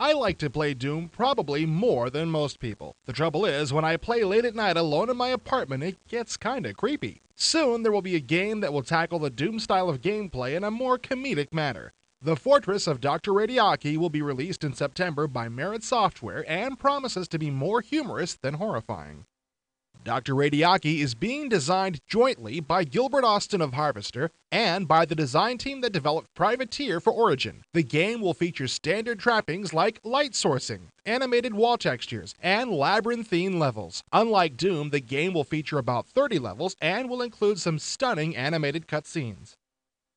I like to play Doom probably more than most people. The trouble is, when I play late at night alone in my apartment, it gets kinda creepy. Soon there will be a game that will tackle the Doom style of gameplay in a more comedic manner. The Fortress of Dr. Radiaki will be released in September by Merit Software and promises to be more humorous than horrifying. Dr. Radiaki is being designed jointly by Gilbert Austin of Harvester and by the design team that developed Privateer for Origin. The game will feature standard trappings like light sourcing, animated wall textures, and labyrinthine levels. Unlike Doom, the game will feature about 30 levels and will include some stunning animated cutscenes.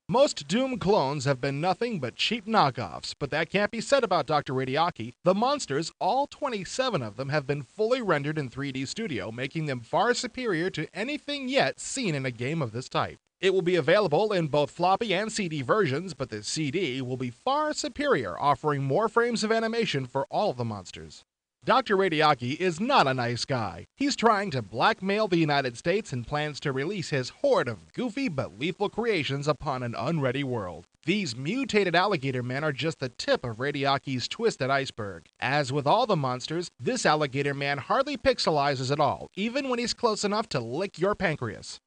Most Doom clones have been nothing but cheap knockoffs, but that can't be said about Dr. Radiaki. The monsters, all 27 of them, have been fully rendered in 3D Studio, making them far superior to anything yet seen in a game of this type. It will be available in both floppy and CD versions, but the CD will be far superior, offering more frames of animation for all the monsters. Dr. Radiaki is not a nice guy. He's trying to blackmail the United States and plans to release his horde of goofy but lethal creations upon an unready world. These mutated alligator men are just the tip of Radiaki's twisted iceberg. As with all the monsters, this alligator man hardly pixelizes at all, even when he's close enough to lick your pancreas.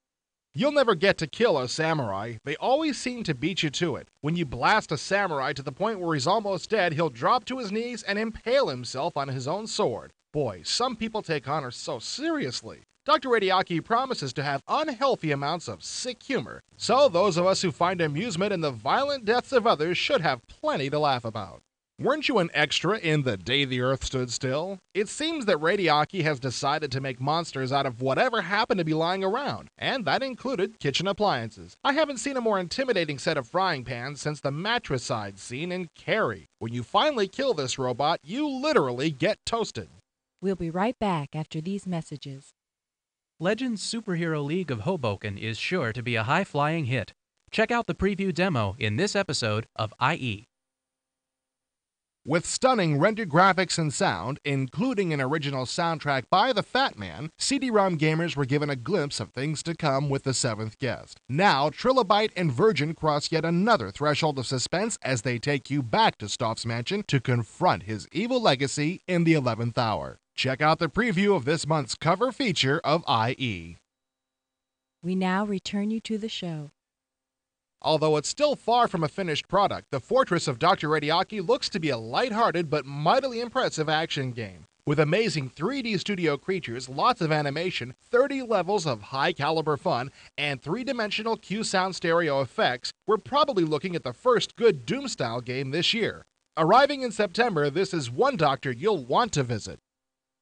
You'll never get to kill a samurai. They always seem to beat you to it. When you blast a samurai to the point where he's almost dead, he'll drop to his knees and impale himself on his own sword. Boy, some people take honor so seriously. Dr. Radiaki promises to have unhealthy amounts of sick humor, so those of us who find amusement in the violent deaths of others should have plenty to laugh about. Weren't you an extra in The Day the Earth Stood Still? It seems that Radiaki has decided to make monsters out of whatever happened to be lying around, and that included kitchen appliances. I haven't seen a more intimidating set of frying pans since the matricide scene in Carrie. When you finally kill this robot, you literally get toasted. We'll be right back after these messages. Legends Superhero League of Hoboken is sure to be a high-flying hit. Check out the preview demo in this episode of IE. With stunning rendered graphics and sound, including an original soundtrack by the Fat Man, CD-ROM gamers were given a glimpse of things to come with The Seventh Guest. Now, Trilobite and Virgin cross yet another threshold of suspense as they take you back to Stoff's mansion to confront his evil legacy in the 11th hour. Check out the preview of this month's cover feature of IE. We now return you to the show. Although it's still far from a finished product, the Fortress of Dr. Radiaki looks to be a lighthearted but mightily impressive action game. With amazing 3D studio creatures, lots of animation, 30 levels of high-caliber fun, and 3-dimensional Q-Sound stereo effects, we're probably looking at the first good Doom-style game this year. Arriving in September, this is one doctor you'll want to visit.